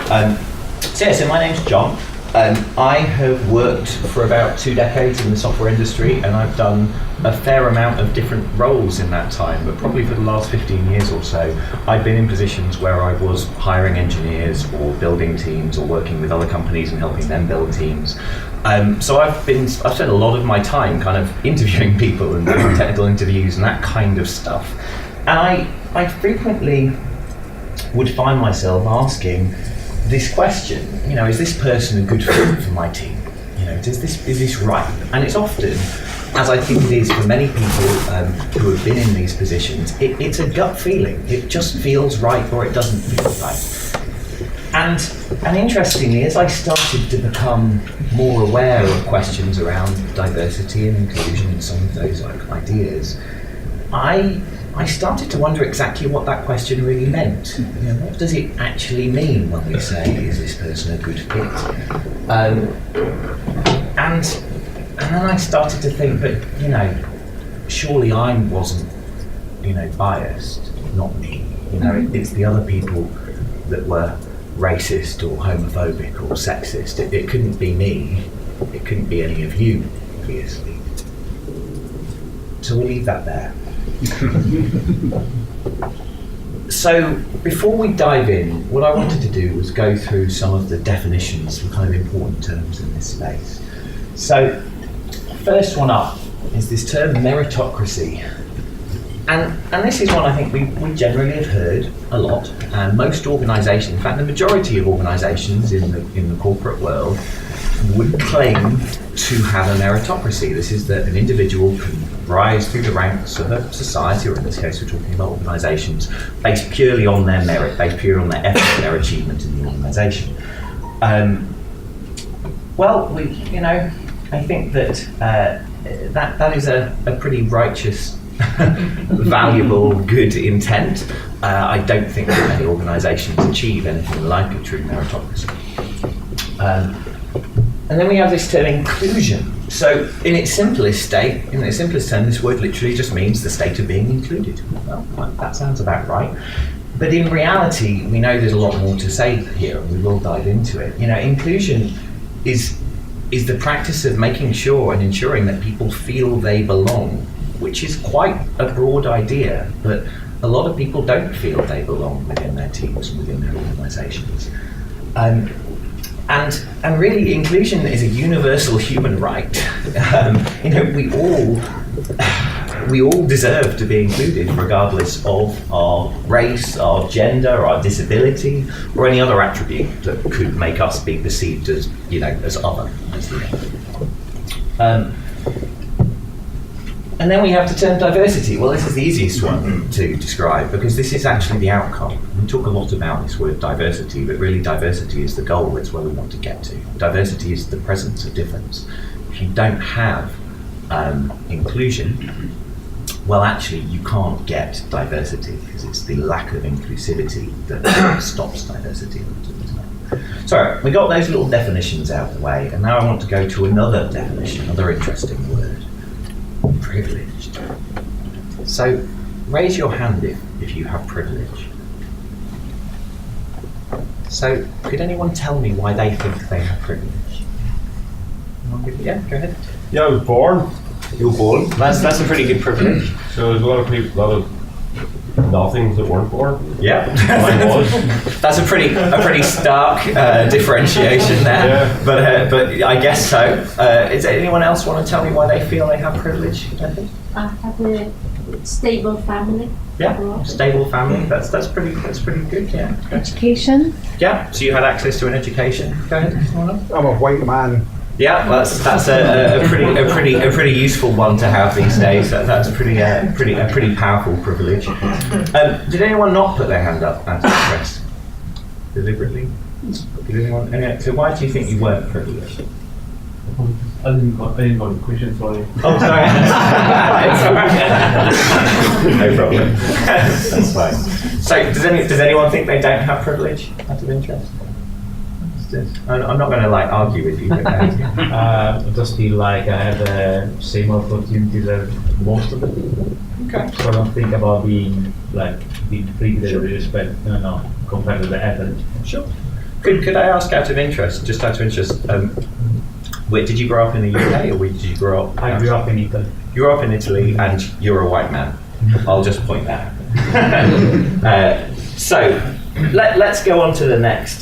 So my name's John. I have worked for about 2 decades in the software industry, and I've done a fair amount of different roles in that time, but probably for the last 15 years or so, I've been in positions where I was hiring engineers or building teams or working with other companies and helping them build teams. So I've spent a lot of my time kind of interviewing people and doing technical interviews and that kind of stuff. And I frequently would find myself asking this question, is this person a good fit for my team? Is this right? And it's often, as I think it is for many people who have been in these positions, it's a gut feeling. It just feels right or it doesn't feel right. And interestingly, as I started to become more aware of questions around diversity and inclusion and some of those ideas, I started to wonder exactly what that question really meant. What does it actually mean when we say, is this person a good fit? And then I started to think, but surely I wasn't, biased, not me. It's the other people that were racist or homophobic or sexist. It couldn't be me. It couldn't be any of you, obviously. So we'll leave that there. So before we dive in, what I wanted to do was go through some of the definitions for kind of important terms in this space. So first one up is this term meritocracy. And this is one I think we generally have heard a lot, and most organisations, in fact the majority of organisations in the corporate world, would claim to have a meritocracy. This is that an individual can rise through the ranks of a society, or in this case we're talking about organisations, based purely on their merit, based purely on their effort, their achievement in the organisation. I think that is a pretty righteous, valuable, good intent. I don't think that many organisations achieve anything like a true meritocracy. And then we have this term inclusion. So in its simplest term, this word literally just means the state of being included. Well, that sounds about right. But in reality, we know there's a lot more to say here, and we will dive into it. Inclusion is the practice of making sure and ensuring that people feel they belong, which is quite a broad idea, but a lot of people don't feel they belong within their teams and within their organisations. And really, inclusion is a universal human right. We all deserve to be included, regardless of our race, our gender, our disability, or any other attribute that could make us be perceived as, as other. And then we have the term diversity. Well, this is the easiest one to describe because this is actually the outcome. We talk a lot about this word diversity, but really diversity is the goal. It's where we want to get to. Diversity is the presence of difference. If you don't have inclusion, well, actually, you can't get diversity because it's the lack of inclusivity that stops diversity. So we got those little definitions out of the way, and now I want to go to another definition, another interesting word. Privileged. So raise your hand if you have privilege. So could anyone tell me why they think they have privilege? Yeah, go ahead. Yeah, I was born. You were born? That's a pretty good privilege. So there's a lot of people, a lot of nothings that weren't born. Yeah. That's a pretty stark differentiation there. Yeah. But I guess so. Does anyone else want to tell me why they feel they have privilege? I have a stable family. Yeah, stable family. That's pretty good. Yeah. Education. Yeah. So you had access to an education. Go ahead. I'm a white man. Yeah, that's a pretty useful one to have these days. That's a pretty powerful privilege. Did anyone not put their hand up out of interest? Deliberately? So why do you think you weren't privileged? I didn't got the question, sorry. Oh, sorry. No problem. That's fine. So does anyone think they don't have privilege out of interest? I'm not going to argue with you. I just feel like I have the same opportunities as most of the people. Okay. So I don't think about being privileged with respect, compared to the average. Sure. Could I ask out of interest, where did you grow up in the UK, or where did you grow up? I grew up in Italy. You grew up in Italy, and you're a white man. I'll just point that out. So let's go on to the next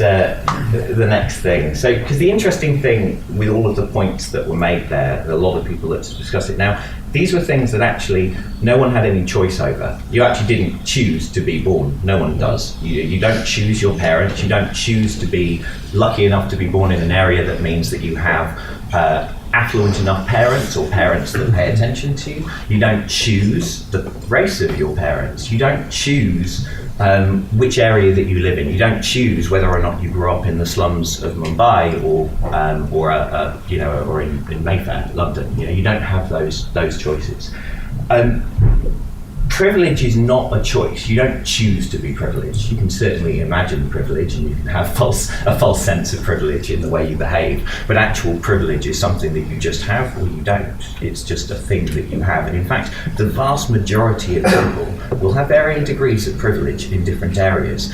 thing. So, because the interesting thing with all of the points that were made there, a lot of people that discuss it now, these were things that actually no one had any choice over. You actually didn't choose to be born. No one does. You don't choose your parents. You don't choose to be lucky enough to be born in an area that means that you have affluent enough parents, or parents that pay attention to you. You don't choose the race of your parents. You don't choose which area that you live in. You don't choose whether or not you grew up in the slums of Mumbai or in Mayfair, London. You don't have those choices. Privilege is not a choice. You don't choose to be privileged. You can certainly imagine privilege, and you can have a false sense of privilege in the way you behave, but actual privilege is something that you just have or you don't. It's just a thing that you have. And in fact, the vast majority of people will have varying degrees of privilege in different areas.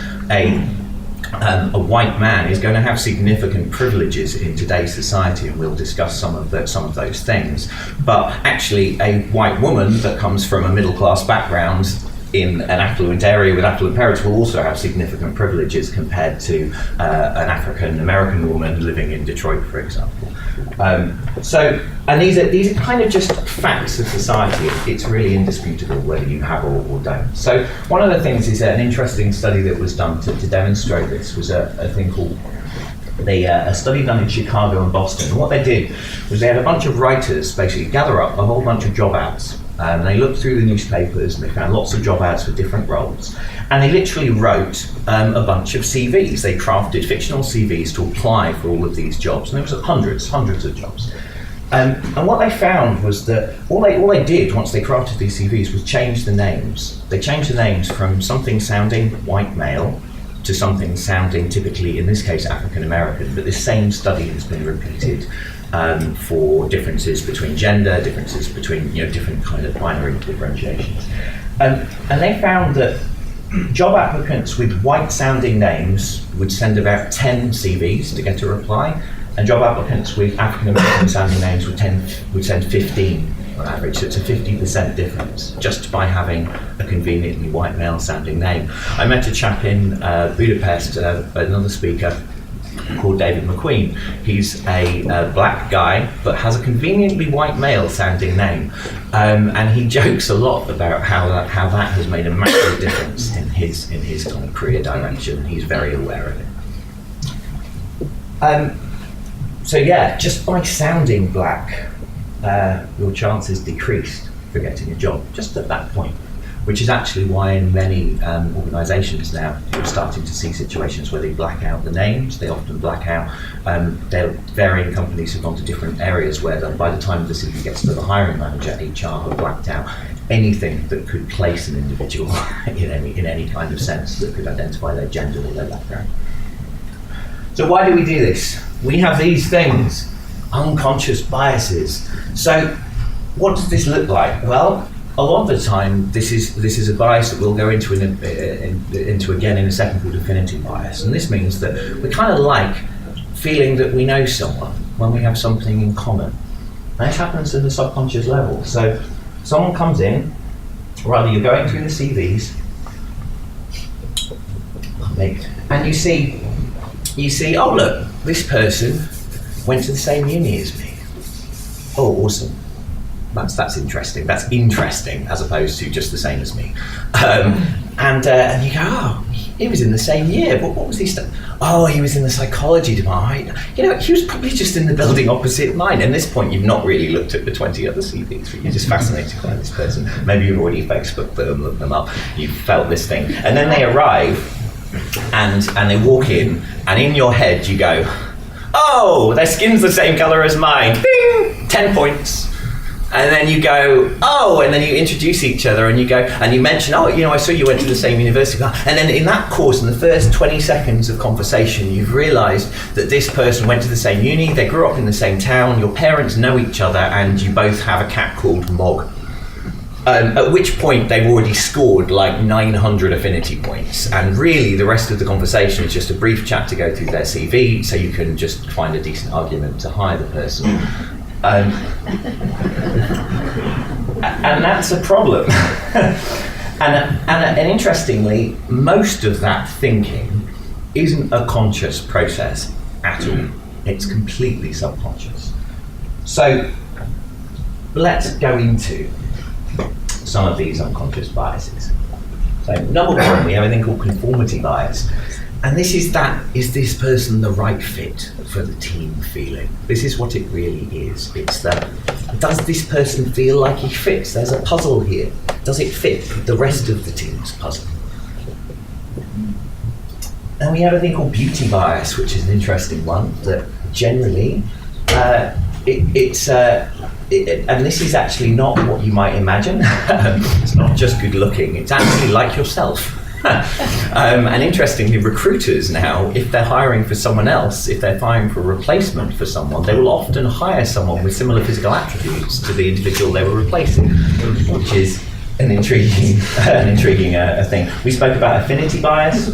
A white man is going to have significant privileges in today's society, and we'll discuss some of those things. But actually, a white woman that comes from a middle-class background in an affluent area with affluent parents will also have significant privileges compared to an African-American woman living in Detroit, for example. And these are kind of just facts of society. It's really indisputable whether you have or don't. So one of the things is an interesting study that was done to demonstrate this was a thing called a study done in Chicago and Boston. And what they did was they had a bunch of writers basically gather up a whole bunch of job ads. And they looked through the newspapers and they found lots of job ads for different roles. And they literally wrote a bunch of CVs. They crafted fictional CVs to apply for all of these jobs. And there was hundreds of jobs. And what they found was that all they did once they crafted these CVs was change the names. They changed the names from something sounding white male to something sounding typically, in this case, African American. But this same study has been repeated for differences between gender, differences between different kind of binary differentiations. And they found that job applicants with white-sounding names would send about 10 CVs to get a reply, and job applicants with African-American sounding names would send 15 on average. So it's a 50% difference just by having a conveniently white male sounding name. I met a chap in Budapest, another speaker, called David McQueen. He's a black guy but has a conveniently white male sounding name, and he jokes a lot about how that has made a massive difference in his kind of career direction. He's very aware of it. So yeah, just by sounding black, your chances decreased for getting a job just at that point, which is actually why in many organisations now you're starting to see situations where they black out the names. They often black out. Varying companies have gone to different areas where by the time the CV gets to the hiring manager, HR have blacked out anything that could place an individual in any kind of sense that could identify their gender or their background. So why do we do this? We have these things, unconscious biases. So what does this look like? Well, a lot of the time, this is a bias that we'll go into again in a second, called affinity bias. And this means that we kind of like feeling that we know someone when we have something in common. And this happens at the subconscious level. So someone comes in, rather you're going through the CVs, and you see, oh look, this person went to the same uni as me. Oh, awesome. That's interesting. That's interesting as opposed to just the same as me. And you go, oh, he was in the same year. But what was he studying? Oh, he was in the psychology department. He was probably just in the building opposite mine. And at this point, you've not really looked at the 20 other CVs, but you're just fascinated by this person. Maybe you've already Facebooked them, looked them up. You've felt this thing. And then they arrive and they walk in, and in your head you go, oh, their skin's the same color as mine. Bing! 10 points. And then you go, oh, and then you introduce each other and you go, and you mention, oh, I saw you went to the same university. And then in that course, in the first 20 seconds of conversation, you've realised that this person went to the same uni, they grew up in the same town, your parents know each other, and you both have a cat called Mog. At which point they've already scored like 900 affinity points, and really the rest of the conversation is just a brief chat to go through their CV, so you can just find a decent argument to hire the person. And that's a problem. and interestingly, most of that thinking isn't a conscious process at all. It's completely subconscious. So let's go into some of these unconscious biases. So number one, we have a thing called conformity bias. And this is this person the right fit for the team feeling? This is what it really is. It's that, does this person feel like he fits? There's a puzzle here. Does it fit the rest of the team's puzzle? And we have a thing called beauty bias, which is an interesting one, that generally, and this is actually not what you might imagine. It's not just good looking, it's actually like yourself. And interestingly, recruiters now, if they're hiring for someone else, if they're hiring for a replacement for someone, they will often hire someone with similar physical attributes to the individual they were replacing, which is an intriguing thing. We spoke about affinity bias.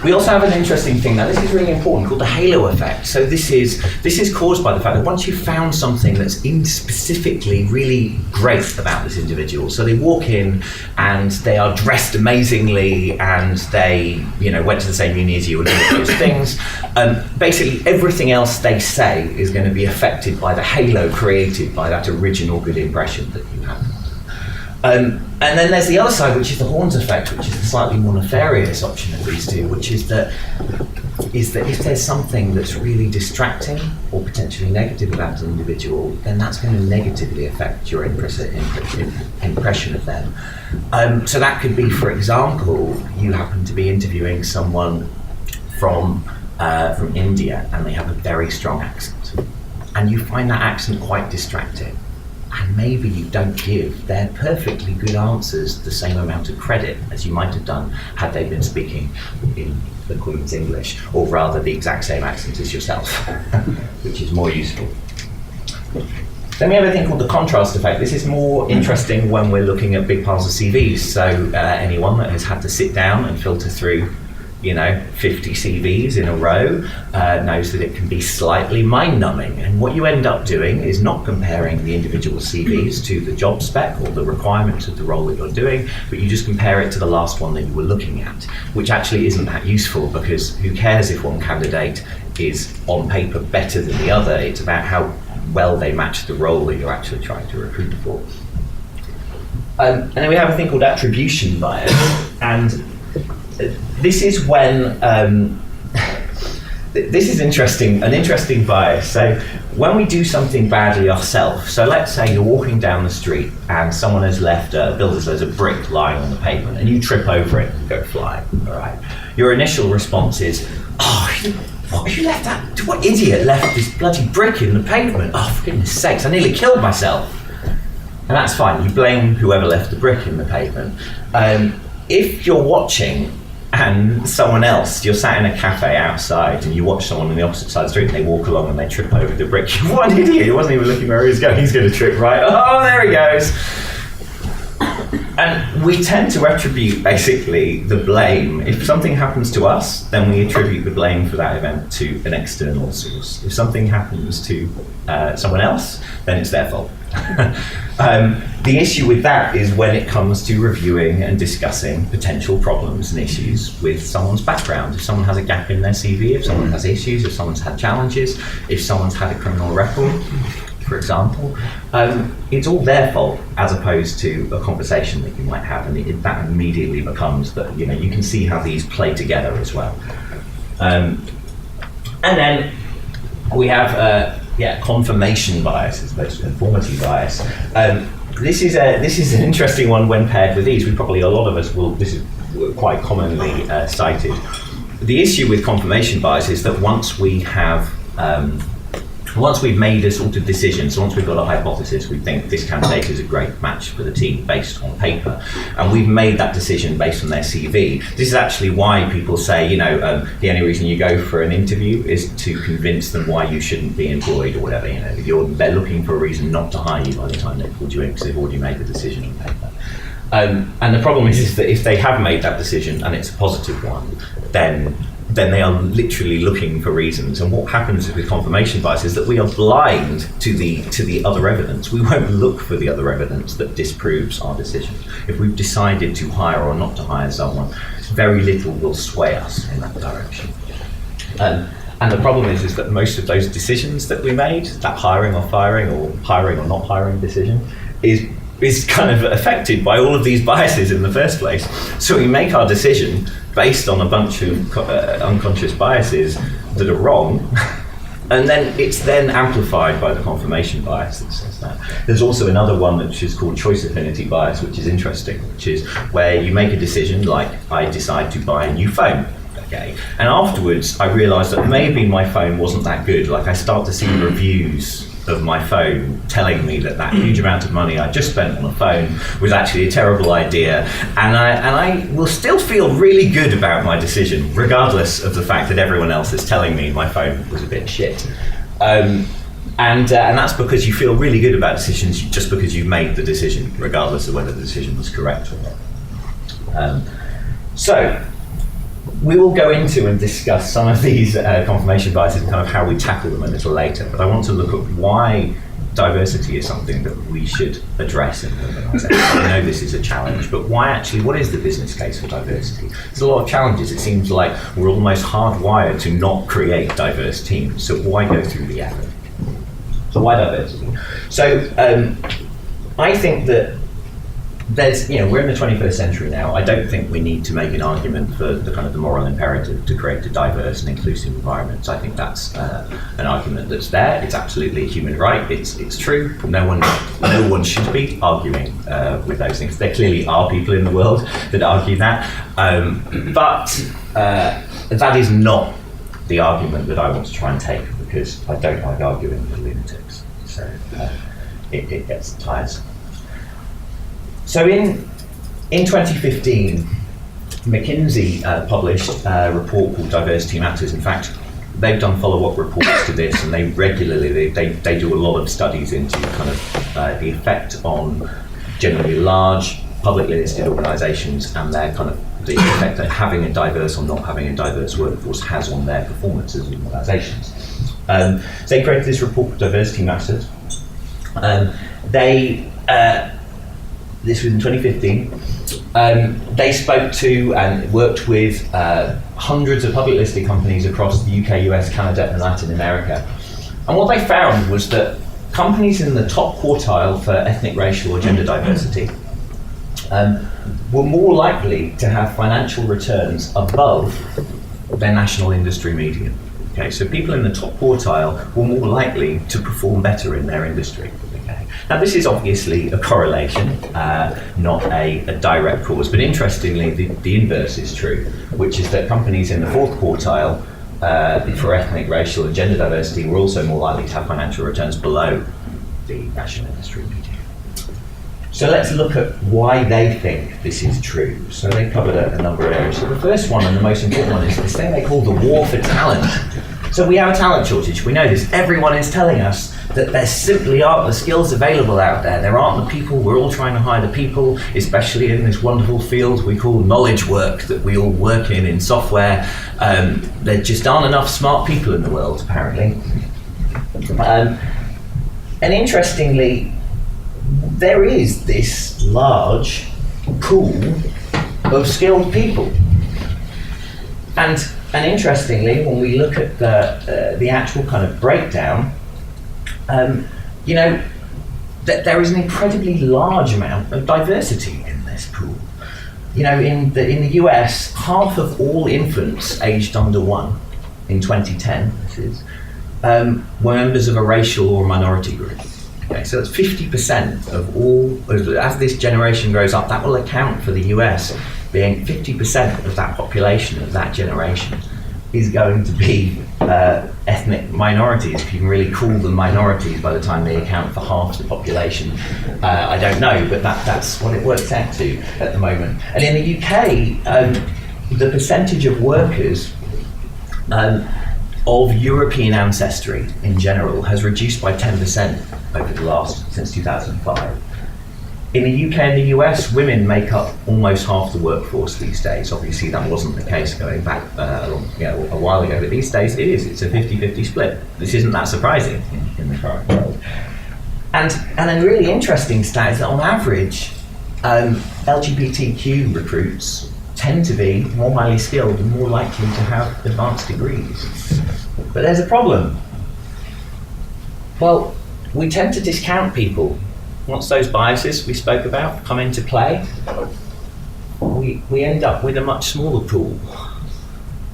We also have an interesting thing now, this is really important, called the halo effect. So this is caused by the fact that once you've found something that's specifically really great about this individual, so they walk in and they are dressed amazingly and they went to the same uni as you and all those things, basically everything else they say is going to be affected by the halo created by that original good impression that you have. And then there's the other side, which is the horns effect, which is the slightly more nefarious option of these two, which is that if there's something that's really distracting or potentially negative about an individual, then that's going to negatively affect your implicit impression of them. So that could be, for example, you happen to be interviewing someone from India and they have a very strong accent, and you find that accent quite distracting. And maybe you don't give their perfectly good answers the same amount of credit as you might have done had they been speaking in the Queen's English, or rather the exact same accent as yourself, which is more useful. Then we have a thing called the contrast effect. This is more interesting when we're looking at big piles of CVs. So anyone that has had to sit down and filter through 50 CVs in a row knows that it can be slightly mind-numbing. And what you end up doing is not comparing the individual CVs to the job spec or the requirements of the role that you're doing, but you just compare it to the last one that you were looking at, which actually isn't that useful, because who cares if one candidate is on paper better than the other? It's about how well they match the role that you're actually trying to recruit for. And then we have a thing called attribution bias, and this is when this is an interesting bias. So when we do something badly ourselves, so let's say you're walking down the street and someone has left a builder's loads of brick lying on the pavement and you trip over it and go flying, all right? Your initial response is, who left that? What idiot left this bloody brick in the pavement? Oh, for goodness sakes, I nearly killed myself. And that's fine, you blame whoever left the brick in the pavement. If you're watching and someone else, you're sat in a cafe outside and you watch someone on the opposite side of the street and they walk along and they trip over the brick, what an idiot, he wasn't even looking where he was going, he's going to trip right, oh, there he goes. And we tend to attribute basically the blame. If something happens to us, then we attribute the blame for that event to an external source. If something happens to someone else, then it's their fault. The issue with that is when it comes to reviewing and discussing potential problems and issues with someone's background. If someone has a gap in their CV, if someone has issues, if someone's had challenges, if someone's had a criminal record, for example, it's all their fault as opposed to a conversation that you might have, and that immediately becomes that, you can see how these play together as well. And then we have confirmation bias as opposed to conformity bias. This is an interesting one when paired with these. A lot of us will. This is quite commonly cited. The issue with confirmation bias is that once we have once we've made a sort of decision, so once we've got a hypothesis, we think this candidate is a great match for the team based on paper, and we've made that decision based on their CV. This is actually why people say, the only reason you go for an interview is to convince them why you shouldn't be employed or whatever. They're looking for a reason not to hire you by the time they've called you in because they've already made the decision on paper. And the problem is that if they have made that decision and it's a positive one, then they are literally looking for reasons. And what happens with confirmation bias is that we are blind to the other evidence. We won't look for the other evidence that disproves our decision. If we've decided to hire or not to hire someone, very little will sway us in that direction. And the problem is that most of those decisions that we made, that hiring or firing or hiring or not hiring decision, is kind of affected by all of these biases in the first place. So we make our decision based on a bunch of unconscious biases that are wrong, and then it's then amplified by the confirmation bias that says that. There's also another one which is called choice affinity bias, which is interesting, which is where you make a decision like, I decide to buy a new phone. Okay. And afterwards, I realised that maybe my phone wasn't that good. Like, I start to see reviews of my phone telling me that huge amount of money I just spent on a phone was actually a terrible idea, and I will still feel really good about my decision, regardless of the fact that everyone else is telling me my phone was a bit shit. And that's because you feel really good about decisions just because you've made the decision, regardless of whether the decision was correct or not. So we will go into and discuss some of these confirmation biases and kind of how we tackle them a little later, but I want to look at why diversity is something that we should address in organisations. I know this is a challenge, but what is the business case for diversity? There's a lot of challenges. It seems like we're almost hardwired to not create diverse teams, so why go through the effort? So why diversity? So I think that we're in the 21st century now. I don't think we need to make an argument for the kind of the moral imperative to create a diverse and inclusive environment. So I think that's an argument that's there. It's absolutely a human right. It's true. No one should be arguing with those things. There clearly are people in the world that argue that, but that is not the argument that I want to try and take, because I don't like arguing with lunatics. So it gets tiresome. So in 2015, McKinsey published a report called Diversity Matters. In fact, they've done follow-up reports to this, and they regularly they do a lot of studies into kind of the effect on generally large publicly listed organisations and their kind of the effect that having a diverse or not having a diverse workforce has on their performance as organisations. So they created this report called Diversity Matters. This was in 2015. They spoke to and worked with hundreds of public listed companies across the UK, US, Canada, and Latin America. And what they found was that companies in the top quartile for ethnic, racial, or gender diversity were more likely to have financial returns above their national industry median. Okay, so people in the top quartile were more likely to perform better in their industry. Now, this is obviously a correlation, not a direct cause, but interestingly, the inverse is true, which is that companies in the fourth quartile for ethnic, racial, and gender diversity were also more likely to have financial returns below the national industry median. So let's look at why they think this is true. So they covered a number of areas. So the first one, and the most important one, is this thing they call the war for talent. So we have a talent shortage. We know this. Everyone is telling us that there simply aren't the skills available out there. There aren't the people. We're all trying to hire the people, especially in this wonderful field we call knowledge work that we all work in software. There just aren't enough smart people in the world, apparently. And interestingly, there is this large pool of skilled people. And interestingly, when we look at the actual kind of breakdown, that there is an incredibly large amount of diversity in this pool. In the US, half of all infants aged under 1 in 2010, this is, were members of a racial or minority group. Okay, so that's 50% of all, as this generation grows up, that will account for the US being 50% of that population of that generation is going to be ethnic minorities, if you can really call them minorities by the time they account for half the population. I don't know, but that's what it works out to at the moment. And in the UK, the percentage of workers of European ancestry in general has reduced by 10% over the since 2005. In the UK and the US, women make up almost half the workforce these days. Obviously, that wasn't the case going back a while ago, but these days it is. It's a 50-50 split. This isn't that surprising in the current world. And a really interesting stat is that on average, LGBTQ recruits tend to be more highly skilled and more likely to have advanced degrees. But there's a problem. Well, we tend to discount people. Once those biases we spoke about come into play, we end up with a much smaller pool.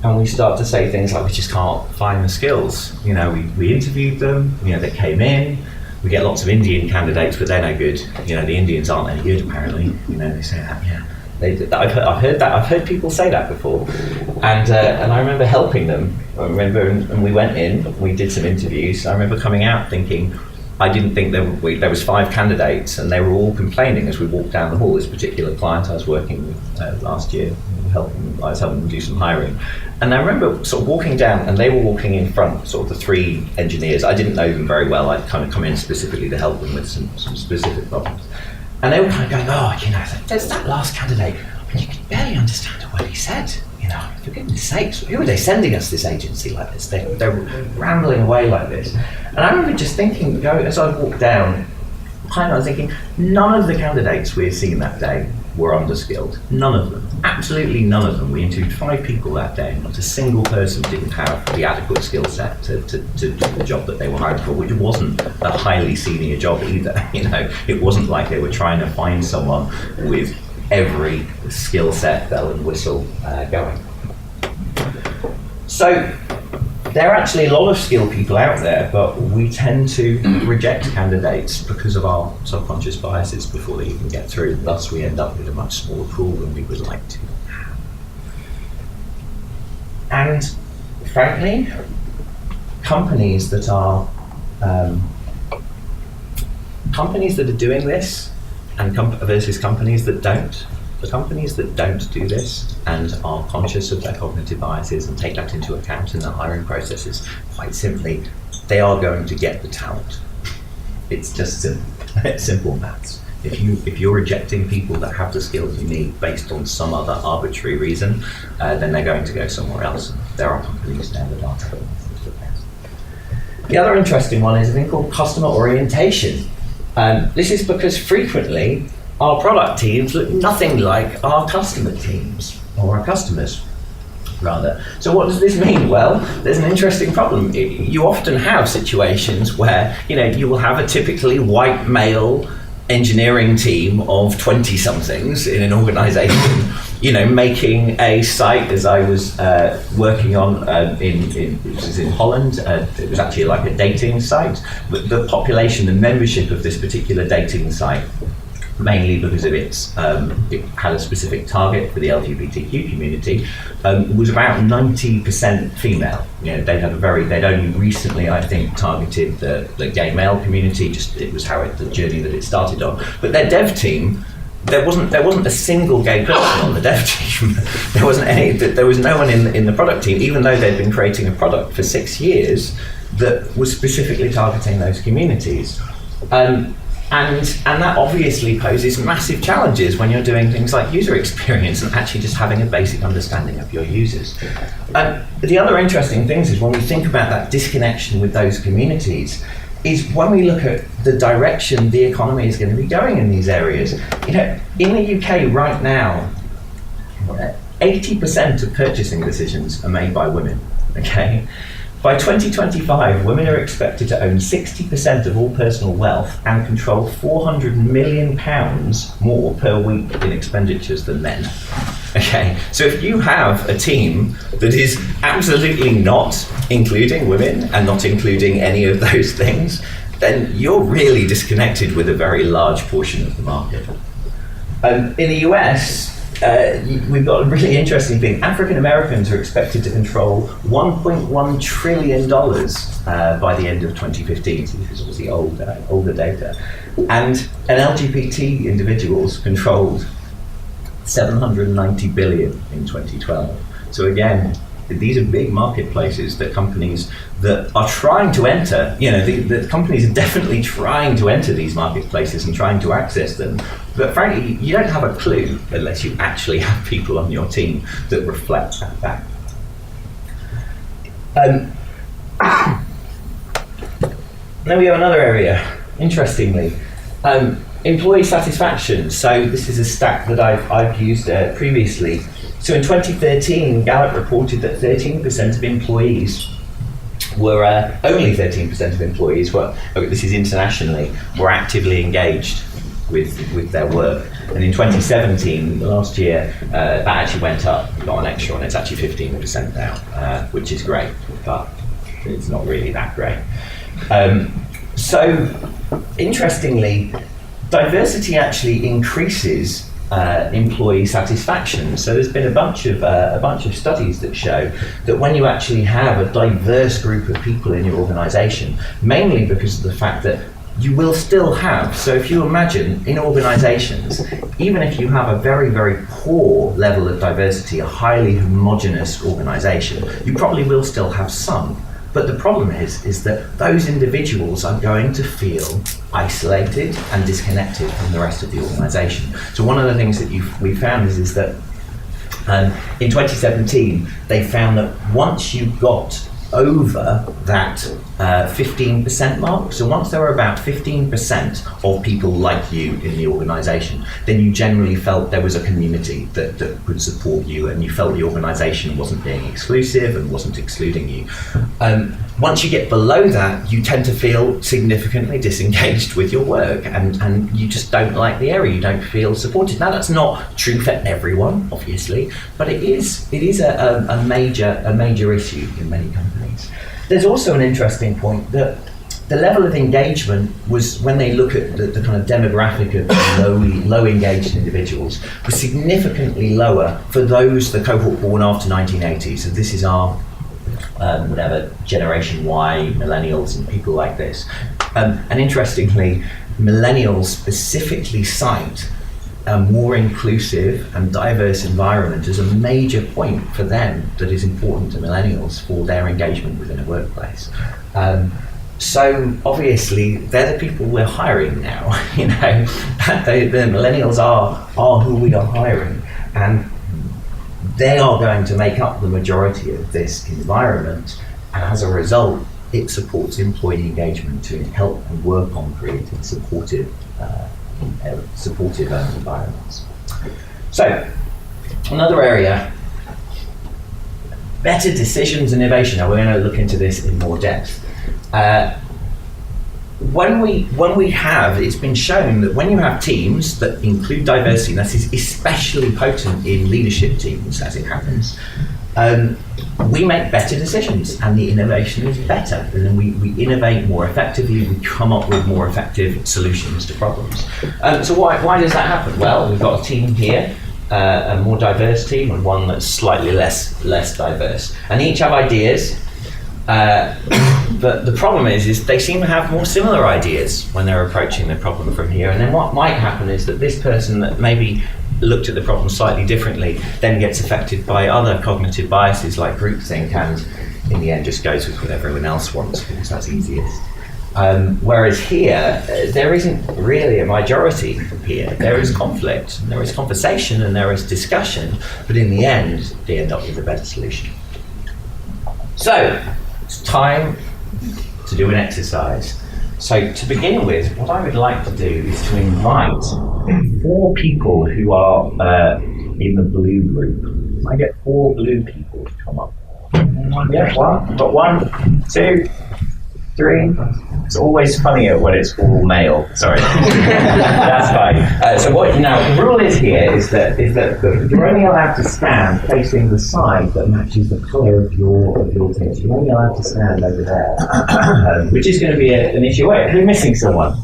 And we start to say things like, we just can't find the skills. You know, we interviewed them, you know, they came in. We get lots of Indian candidates, but they're no good. You know, the Indians aren't any good, apparently. You know, they say that, yeah. I've heard that. I've heard people say that before, and I remember helping them. And we went in, we did some interviews. I remember coming out thinking, I didn't think there was 5 candidates, and they were all complaining as we walked down the hall. This particular client I was working with last year, I was helping them do some hiring, and I remember sort of walking down, and they were walking in front, sort of the 3 engineers. I didn't know them very well. I'd kind of come in specifically to help them with some specific problems. And they were kind of going, oh, you know, there's that last candidate, and you can barely understand what he said. You know, for goodness sakes, who are they sending us this agency like this? They're rambling away like this. And I remember just thinking, as I walked down, I was thinking, none of the candidates we had seen that day were underskilled. None of them. Absolutely none of them. We interviewed 5 people that day, and not a single person didn't have the adequate skill set to do the job that they were hired for, which wasn't a highly senior job either. You know, it wasn't like they were trying to find someone with every skill set, bell and whistle going. So there are actually a lot of skilled people out there, but we tend to reject candidates because of our subconscious biases before they even get through. Thus, we end up with a much smaller pool than we would like to have. And frankly, companies that are doing this and versus companies that don't. The companies that don't do this and are conscious of their cognitive biases and take that into account in their hiring processes, quite simply, they are going to get the talent. It's just simple maths. If you're rejecting people that have the skills you need based on some other arbitrary reason, then they're going to go somewhere else. There are companies now that are taking this into account. The other interesting one is a thing called customer orientation. This is because frequently our product teams look nothing like our customer teams, or our customers, rather. So what does this mean? Well, there's an interesting problem. You often have situations where, you know, you will have a typically white male engineering team of 20-somethings in an organization, you know, making a site, as I was working on it was in Holland. It was actually like a dating site, but the population and membership of this particular dating site, mainly because of it had a specific target for the LGBTQ community, was about 90% female. You know, they'd only recently, I think, targeted the gay male community. It was the journey that it started on. But their dev team, there wasn't a single gay person on the dev team. There was no one in the product team, even though they'd been creating a product for 6 years that was specifically targeting those communities. And that obviously poses massive challenges when you're doing things like user experience and actually just having a basic understanding of your users. The other interesting things is when we think about that disconnection with those communities, is when we look at the direction the economy is going to be going in these areas. You know, in the UK right now, 80% of purchasing decisions are made by women, okay? By 2025, women are expected to own 60% of all personal wealth and control £400 million more per week in expenditures than men. Okay, so if you have a team that is absolutely not including women and not including any of those things, then you're really disconnected with a very large portion of the market. In the US, we've got a really interesting thing. African Americans are expected to control $1.1 trillion by the end of 2015. So this is obviously older data. And LGBT individuals controlled 790 billion in 2012. So again, these are big marketplaces that companies that are trying to enter, the companies are definitely trying to enter these marketplaces and trying to access them. But frankly, you don't have a clue unless you actually have people on your team that reflect that fact. Then we have another area, interestingly, employee satisfaction. So this is a stat that I've used previously. So in 2013, Gallup reported that 13% of employees were, only 13% of employees were, this is internationally, were actively engaged with their work. And in 2017, last year, that actually went up, got an extra one, it's actually 15% now, which is great, but it's not really that great. So, interestingly, diversity actually increases employee satisfaction. So there's been a bunch of studies that show that when you actually have a diverse group of people in your organisation, mainly because of the fact that you will still have, so if you imagine in organisations, even if you have a very, very poor level of diversity, a highly homogenous organisation, you probably will still have some. But the problem is that those individuals are going to feel isolated and disconnected from the rest of the organisation. So one of the things that we found is that in 2017, they found that once you got over that 15% mark, so once there were about 15% of people like you in the organisation, then you generally felt there was a community that would support you, and you felt the organisation wasn't being exclusive and wasn't excluding you. Once you get below that, you tend to feel significantly disengaged with your work, and you just don't like the area, you don't feel supported. Now that's not true for everyone, obviously, but it is a major issue in many companies. There's also an interesting point that the level of engagement was, when they look at the kind of demographic of low engaged individuals, was significantly lower for the cohort born after 1980. So this is our whatever, Generation Y, millennials, and people like this. And interestingly, millennials specifically cite a more inclusive and diverse environment as a major point for them that is important to millennials for their engagement within a workplace. So obviously they're the people we're hiring now. The millennials are who we are hiring, and they are going to make up the majority of this environment, and as a result it supports employee engagement to help and work on creating supportive environments. So, another area, better decisions and innovation. Now we're going to look into this in more depth. When we have, it's been shown that when you have teams that include diversity, and that is especially potent in leadership teams as it happens, we make better decisions and the innovation is better, and then we innovate more effectively, we come up with more effective solutions to problems. So why does that happen? Well, we've got a team here, a more diverse team, and one that's slightly less diverse, and each have ideas, but the problem is they seem to have more similar ideas when they're approaching the problem from here, and then what might happen is that this person that maybe looked at the problem slightly differently then gets affected by other cognitive biases like groupthink, and in the end just goes with what everyone else wants because that's easiest. Whereas here, there isn't really a majority here. There is conflict, and there is conversation, and there is discussion, but in the end, they end up with a better solution. So, it's time to do an exercise. So to begin with, what I would like to do is to invite 4 people who are in the blue group. I get 4 blue people to come up. Yeah, got 1, 2, 3. It's always funnier when it's all male. Sorry, that's fine. So the rule is here is that you're only allowed to stand facing the side that matches the colour of your team. So you're only allowed to stand over there, which is going to be an issue. Wait, we're missing someone.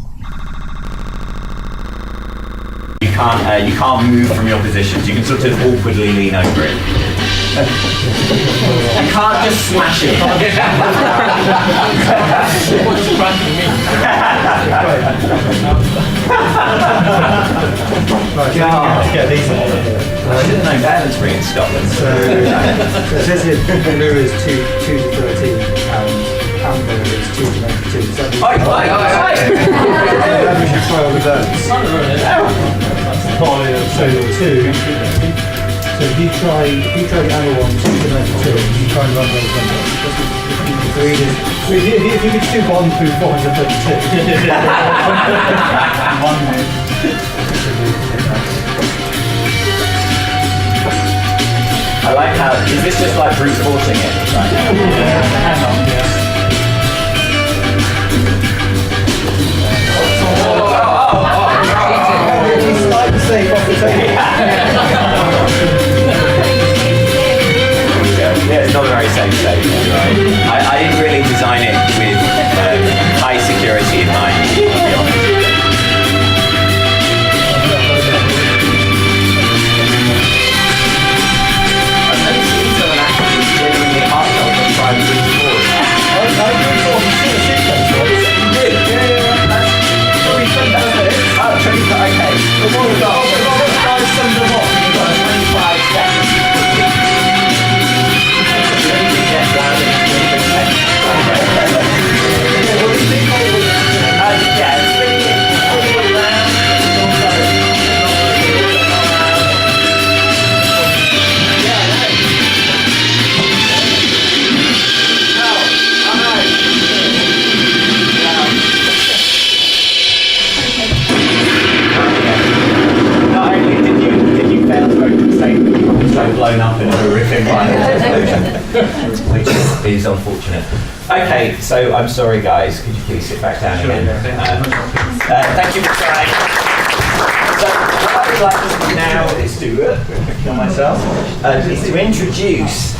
You can't move from your positions. You can sort of awkwardly lean over it. You can't just smash it. God. Yeah, these are. I didn't know Balansbury in Scotland. So it says here blue is 2 to 13 and amber is 2 to 92. So that means we should try all of those. So 2. So if you try the amber one, 2 to 92, you try and run those numbers. If you could do 1 through 432. I like how, is this just like brute forcing it right now? Hang on, He's slightly safe off the table. Yeah, it's not a very safe state. I didn't really design it with high security in mind, to be honest. I've never seen someone actually genuinely hostile and try to bring forward. Oh, okay. The one guy summed them up. You've got 25 seconds. Not only did you fail to open the statement, you also blown up in a horrific violent explosion, which is unfortunate. Okay, so I'm sorry guys, could you please sit back down again? Thank you for trying. So what I would like to do now is to kill myself. Is to introduce,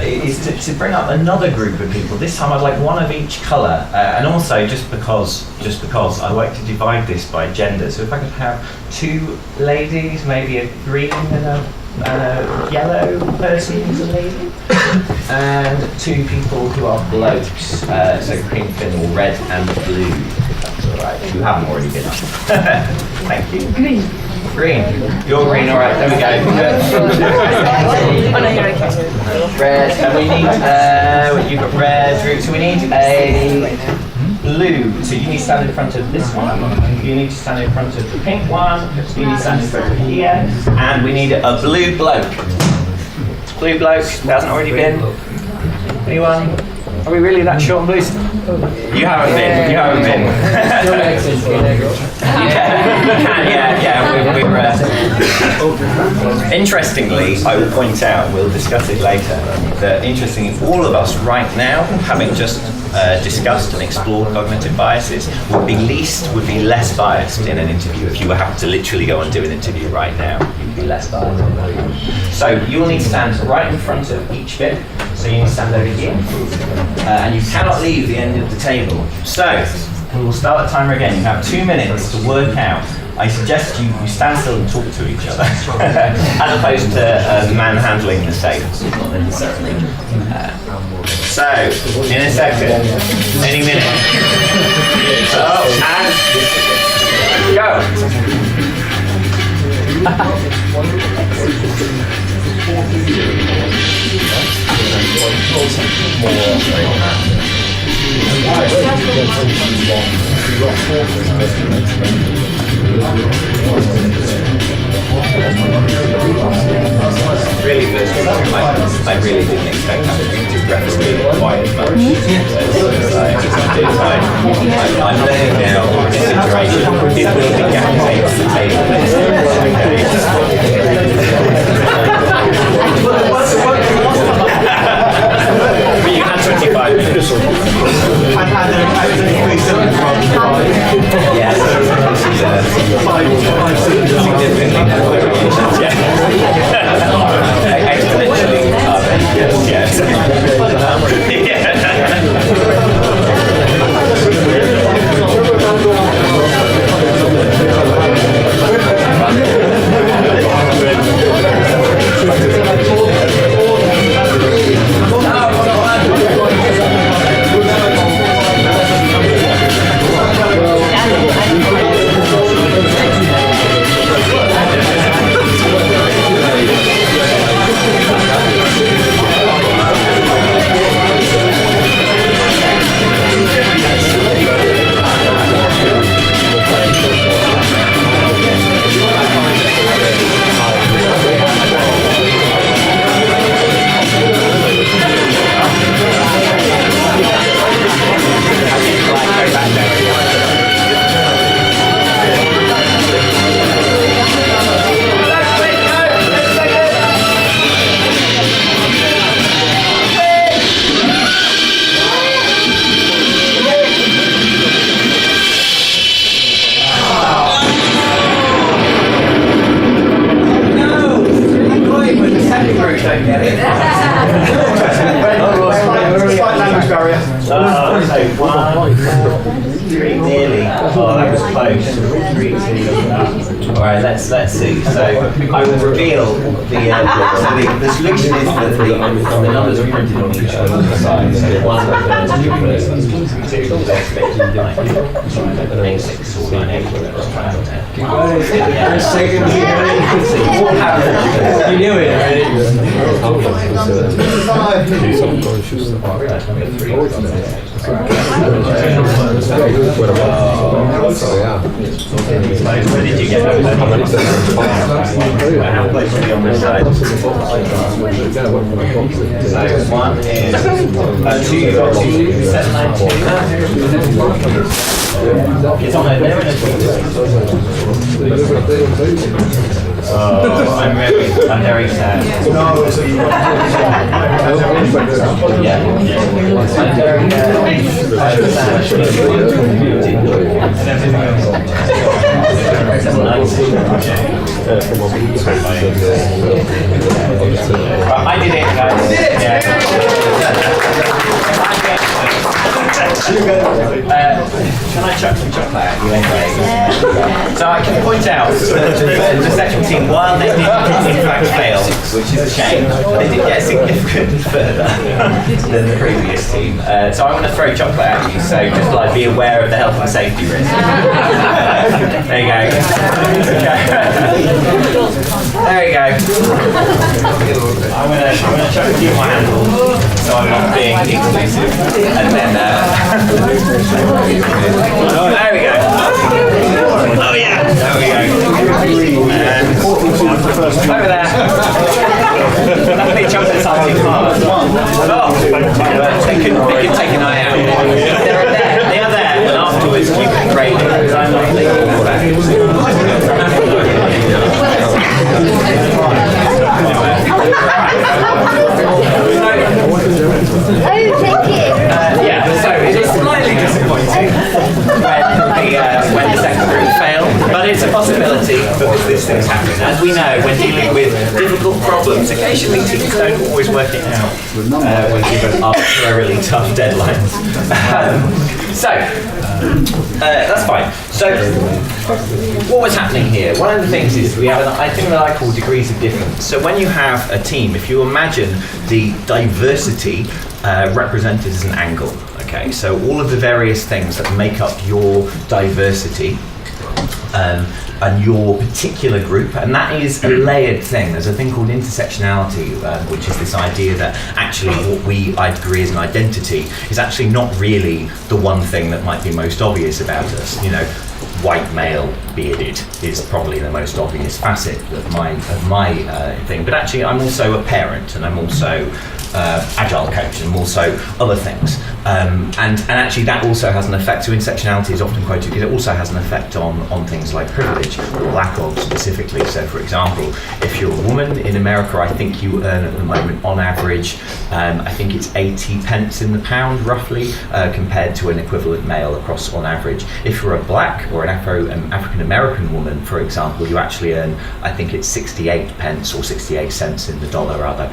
is to bring up another group of people. This time I'd like one of each colour, and also just because I like to divide this by gender. So if I could have 2 ladies, maybe a green and a yellow person who's a lady, and 2 people who are blokes, so pink and or red and blue, if that's all right, who haven't already been up. Thank you. Green. Green. You're green, all right, there we go. Red, and we need, you've got red, so we need a blue. So you need to stand in front of this one, you need to stand in front of the pink one, you need to stand in front of here, and we need a blue bloke. Blue bloke, there hasn't already been. Anyone? Are we really that short and blue? You haven't been, you haven't been. Interestingly, I will point out, we'll discuss it later, that interestingly, all of us right now, having just discussed and explored cognitive biases, would be less biased in an interview. If you were having to literally go and do an interview right now, you'd be less biased. So you'll need to stand right in front of each bit. So you need to stand over here, and you cannot leave the end of the table. So we will start the timer again. You have 2 minutes to work out. I suggest you stand still and talk to each other, as opposed to manhandling the safe. Not necessarily. So in a second, any minute. And really good. I really didn't expect that to referee quite as much. I'm learning now in this iteration, it will be gapping on the table. But you had 25 minutes. Yes, significantly more variations. Exponentially. Yes. right, let's see. So I will reveal the solution is that the numbers are printed on each of the sides. So 1, 2, 8, 6, or 9, 8, whatever. You knew it already. Where did you get that? How close are you on this side? So 1 is 2, you've got 2, 7, 9, 2. It's on there in a I'm very sad. Yeah. I did it, guys. Can I chuck some chocolate at you anyway? So I can point out that the second team, while they did in fact fail, which is a shame, they did get significantly further than the previous team. So I'm going to throw chocolate at you, so just like be aware of the health and safety risk. There you go. There you go. I'm going to chuck a few in my handle, so I'm not being exclusive. And then there we go. Oh yeah. There we go. Over there. Lovely chocolates aren't too hard. Oh, they can take an eye out. They are there, and afterwards you can grade it. I'm not thinking all that. Yeah, so it is slightly disappointing when the second group fail, but it's a possibility because these things happen. As we know, when dealing with difficult problems, occasionally teams don't always work it out when given arbitrarily tough deadlines. That's fine. So, what was happening here? One of the things is we have a thing that I call degrees of difference. So when you have a team, if you imagine the diversity represented as an angle, okay, so all of the various things that make up your diversity and your particular group, and that is a layered thing. There's a thing called intersectionality, which is this idea that actually what I agree as an identity is actually not really the one thing that might be most obvious about us. You know, white male, bearded is probably the most obvious facet of my thing. But actually, I'm also a parent, and I'm also Agile coach, and also other things. And actually, that also has an effect. So intersectionality is often quoted because it also has an effect on things like privilege, or lack of specifically. So, for example, if you're a woman in America, I think you earn at the moment, on average, I think it's 80 pence in the pound, roughly, compared to an equivalent male across on average. If you're a black or an African American woman, for example, you actually earn, I think it's 68 pence or 68 cents in the dollar, rather.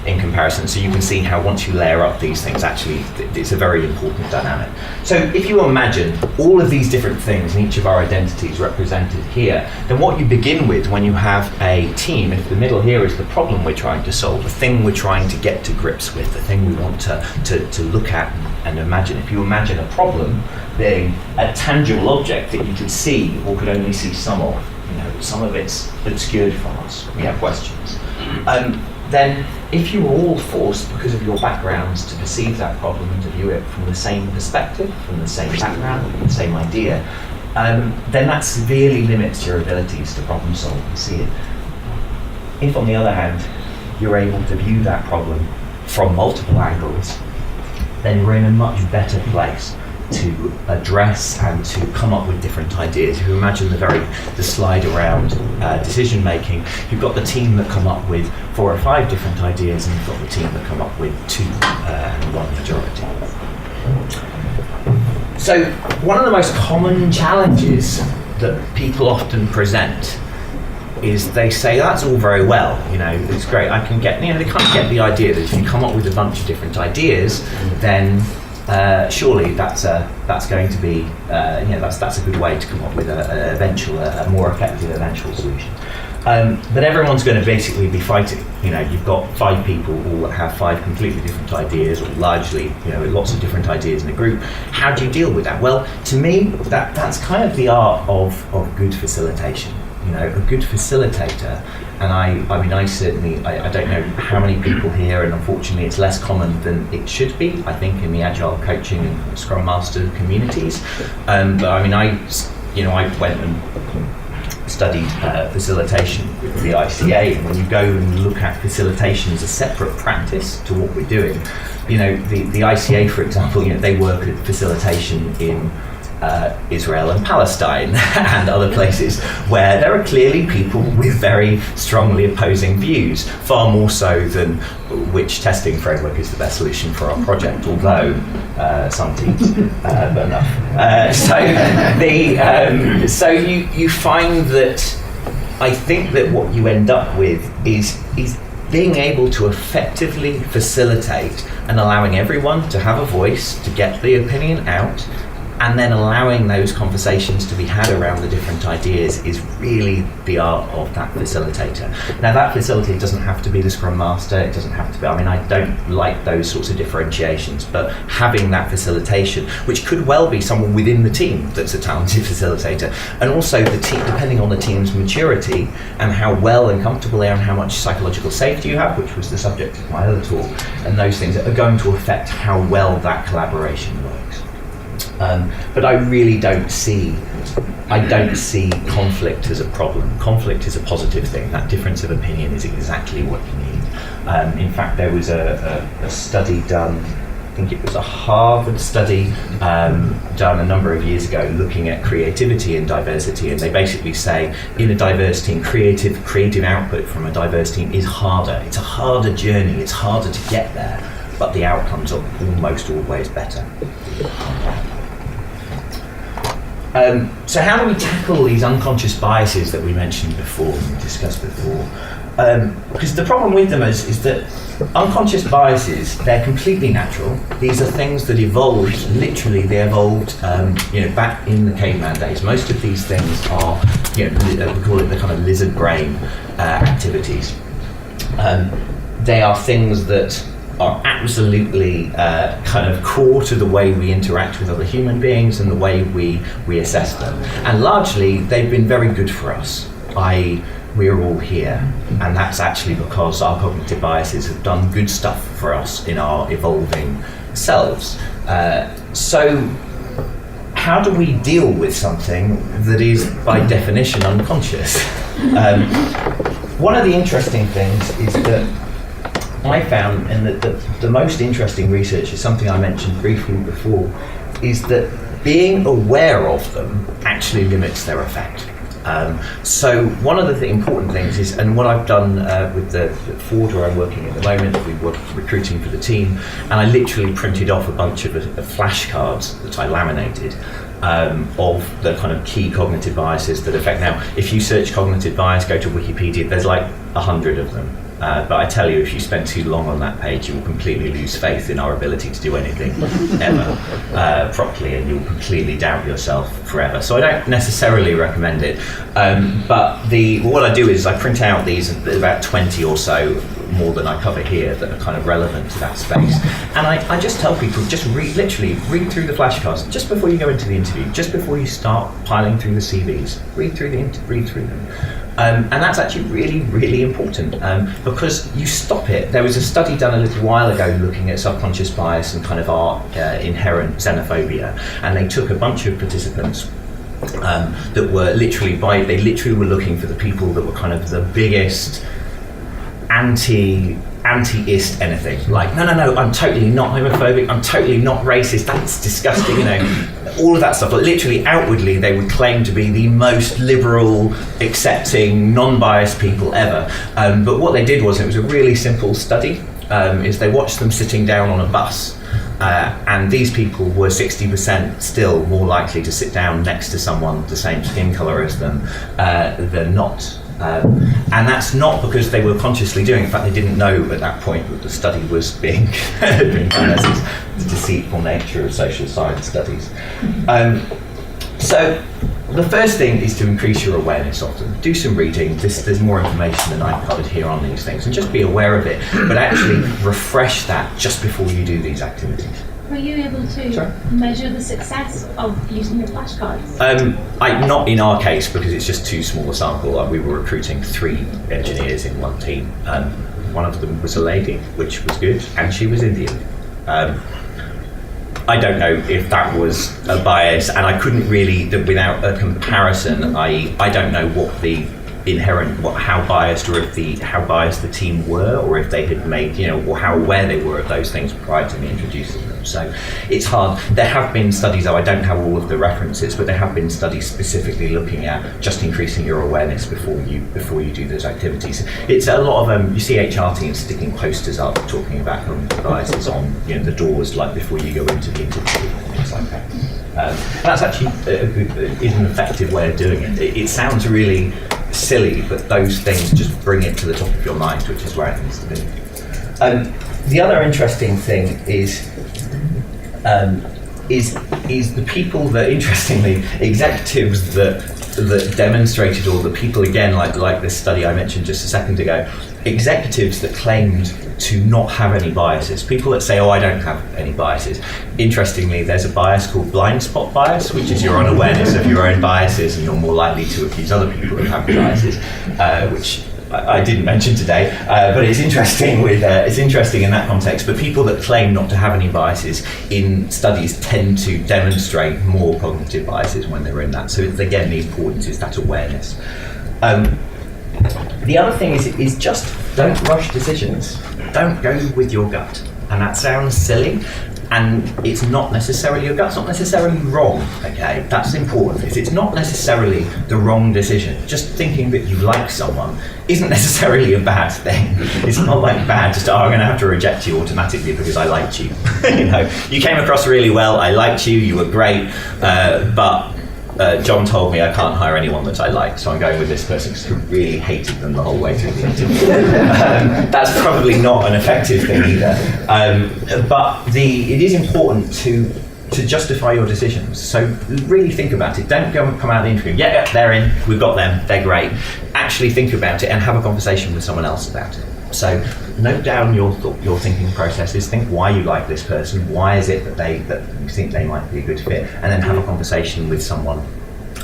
In comparison, so you can see how once you layer up these things, actually it's a very important dynamic. So if you imagine all of these different things and each of our identities represented here, then what you begin with when you have a team, if the middle here is the problem we're trying to solve, the thing we're trying to get to grips with, the thing we want to look at and imagine. If you imagine a problem being a tangible object that you could see or could only see some of, some of it's obscured from us, we have questions. Then if you were all forced, because of your backgrounds, to perceive that problem and to view it from the same perspective, from the same background, from the same idea, then that severely limits your abilities to problem solve and see it. If, on the other hand, you're able to view that problem from multiple angles, then you're in a much better place to address and to come up with different ideas. If you imagine the slide around decision making, you've got the team that come up with 4 or 5 different ideas, and you've got the team that come up with 2 and 1 majority. So one of the most common challenges that people often present is they say, that's all very well, it's great, I can get, they kind of get the idea that if you come up with a bunch of different ideas, then surely that's going to be that's a good way to come up with a more effective eventual solution. But everyone's going to basically be fighting. You've got 5 people all that have 5 completely different ideas, or largely, lots of different ideas in a group. How do you deal with that? Well, to me, that's kind of the art of good facilitation. A good facilitator, and I certainly, I don't know how many people here, and unfortunately it's less common than it should be, I think, in the Agile coaching and Scrum Master communities. But I went and studied facilitation with the ICA, and when you go and look at facilitation as a separate practice to what we're doing, the ICA, for example, they work at facilitation in Israel and Palestine and other places where there are clearly people with very strongly opposing views, far more so than which testing framework is the best solution for our project, although some teams, but enough. So you find that I think that what you end up with is being able to effectively facilitate and allowing everyone to have a voice, to get the opinion out, and then allowing those conversations to be had around the different ideas is really the art of that facilitator. Now, that facilitator doesn't have to be the Scrum Master, it doesn't have to be, I don't like those sorts of differentiations, but having that facilitation, which could well be someone within the team that's a talented facilitator, and also the team, depending on the team's maturity and how well and comfortable they are and how much psychological safety you have, which was the subject of my other talk, and those things are going to affect how well that collaboration works. But I really don't see conflict as a problem. Conflict is a positive thing. That difference of opinion is exactly what you need. In fact, there was a study done, I think it was a Harvard study done a number of years ago, looking at creativity and diversity, and they basically say in a diverse team, creative output from a diverse team is harder. It's a harder journey. It's harder to get there, but the outcomes are almost always better. So how do we tackle these unconscious biases that we mentioned before, we discussed before? Because the problem with them is that unconscious biases, they're completely natural. These are things that evolved, literally they evolved back in the caveman days. Most of these things are, we call it the kind of lizard brain activities. They are things that are absolutely kind of core to the way we interact with other human beings and the way we assess them. And largely, they've been very good for us. We're all here, and that's actually because our cognitive biases have done good stuff for us in our evolving selves. So how do we deal with something that is, by definition, unconscious? One of the interesting things is that I found, and the most interesting research is something I mentioned briefly before, is that being aware of them actually limits their effect. So one of the important things is, and what I've done with the Ford where I'm working at the moment, we were recruiting for the team, and I literally printed off a bunch of flashcards that I laminated of the kind of key cognitive biases that affect. Now, if you search cognitive bias, go to Wikipedia, there's like 100 of them. But I tell you, if you spend too long on that page, you will completely lose faith in our ability to do anything ever properly, and you'll completely doubt yourself forever. So I don't necessarily recommend it. But what I do is I print out these, about 20 or so, more than I cover here, that are kind of relevant to that space. And I just tell people, just literally read through the flashcards just before you go into the interview, just before you start piling through the CVs. Read through them. And that's actually really, really important because you stop it. There was a study done a little while ago looking at subconscious bias and kind of our inherent xenophobia, and they took a bunch of participants that were literally were looking for the people that were kind of the biggest anti-ist anything. Like, no, I'm totally not homophobic, I'm totally not racist, that's disgusting, all of that stuff. But literally, outwardly, they would claim to be the most liberal, accepting, non-biased people ever. But what they did was, it was a really simple study, is they watched them sitting down on a bus, and these people were 60% still more likely to sit down next to someone the same skin colour as them than not. And that's not because they were consciously doing it. In fact, they didn't know at that point that the study was being done, as is the deceitful nature of social science studies. So the first thing is to increase your awareness of them. Do some reading. There's more information than I've covered here on these things, and just be aware of it, but actually refresh that just before you do these activities. Were you able to measure the success of using your flashcards? Not in our case, because it's just too small a sample. We were recruiting 3 engineers in one team. One of them was a lady, which was good, and she was Indian. I don't know if that was a bias, and I couldn't really, without a comparison, I don't know what the inherent, how biased the team were, or if they had made, or how aware they were of those things prior to me introducing them. So it's hard. There have been studies, though I don't have all of the references, but there have been studies specifically looking at just increasing your awareness before you do those activities. It's a lot of you see HR teams sticking posters up talking about biases on the doors, like before you go into the interview and things like that. That's actually is an effective way of doing it. It sounds really silly, but those things just bring it to the top of your mind, which is where it needs to be. The other interesting thing is the people that, interestingly, executives that demonstrated, or the people, again, like this study I mentioned just a second ago, executives that claimed to not have any biases. People that say, I don't have any biases. Interestingly, there's a bias called blind spot bias, which is your unawareness of your own biases, and you're more likely to accuse other people of having biases, which I didn't mention today, but it's interesting in that context. But people that claim not to have any biases in studies tend to demonstrate more cognitive biases when they're in that. So again, the importance is that awareness. The other thing is just don't rush decisions. Don't go with your gut. And that sounds silly, and it's not necessarily, your gut's not necessarily wrong, okay? That's important. It's not necessarily the wrong decision. Just thinking that you like someone isn't necessarily a bad thing. It's not like bad, just, I'm gonna have to reject you automatically because I liked you. You came across really well, I liked you, you were great, but John told me I can't hire anyone that I like, so I'm going with this person because I really hated them the whole way through the interview. That's probably not an effective thing either. But it is important to justify your decisions. So really think about it. Don't go and come out of the interview, yeah, they're in, we've got them, they're great. Actually think about it and have a conversation with someone else about it. So note down your thinking processes, think why you like this person, why is it that you think they might be a good fit, and then have a conversation with someone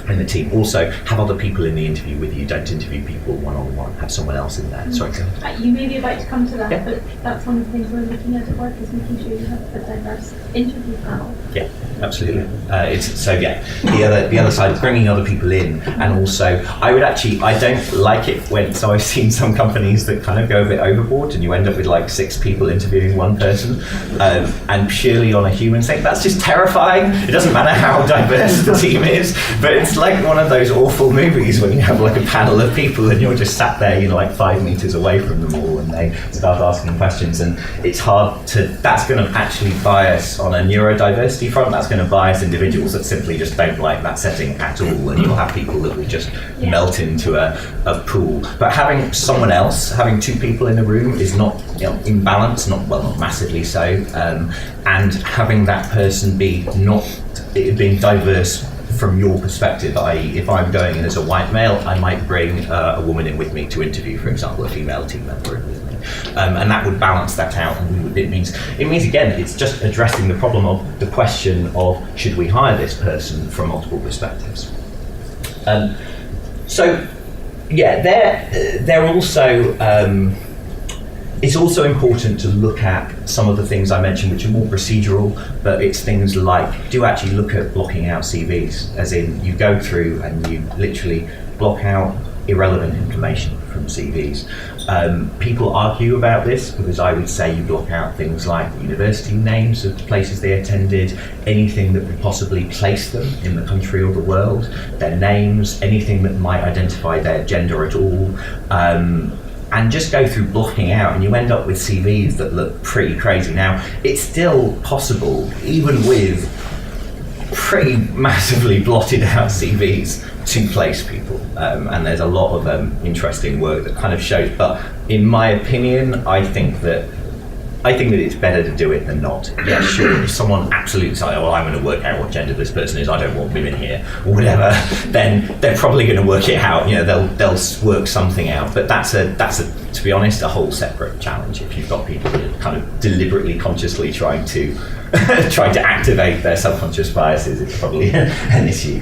in the team. Also, have other people in the interview with you. Don't interview people one-on-one. Have someone else in there. Sorry, go ahead. You may be about to come to that, Yeah. but that's one of the things we're looking at work, is making sure you have a diverse interview panel. Yeah, absolutely. The other side is bringing other people in, and also I don't like it when, so I've seen some companies that kind of go a bit overboard and you end up with like 6 people interviewing one person, and purely on a human thing. That's just terrifying. It doesn't matter how diverse the team is, but it's like one of those awful movies when you have like a panel of people and you're just sat there, like 5 meters away from them all, and they start asking questions, and it's hard to, that's going to actually bias on a neurodiversity front, that's going to bias individuals that simply just don't like that setting at all, and you'll have people that will just melt into a pool. But having someone else, having 2 people in a room is not imbalanced, not massively so, and having that person being diverse from your perspective, i.e. if I'm going in as a white male, I might bring a woman in with me to interview, for example, a female team member in with me. And that would balance that out, and it means again, it's just addressing the problem of the question of, should we hire this person from multiple perspectives? They're also, it's also important to look at some of the things I mentioned, which are more procedural, but it's things like, do actually look at blocking out CVs, as in you go through and you literally block out irrelevant information from CVs. People argue about this, because I would say you block out things like university names of places they attended, anything that would possibly place them in the country or the world, their names, anything that might identify their gender at all. And just go through blocking out, and you end up with CVs that look pretty crazy. Now, it's still possible, even with pretty massively blotted out CVs, to place people, and there's a lot of interesting work that kind of shows. But in my opinion, I think that it's better to do it than not. Yeah, sure. If someone absolutely says, "Well, I'm going to work out what gender this person is. I don't want women here," or whatever, then they're probably going to work it out. You know, they'll work something out. But that's to be honest, a whole separate challenge. If you've got people that are kind of deliberately, consciously trying to activate their subconscious biases, it's probably an issue.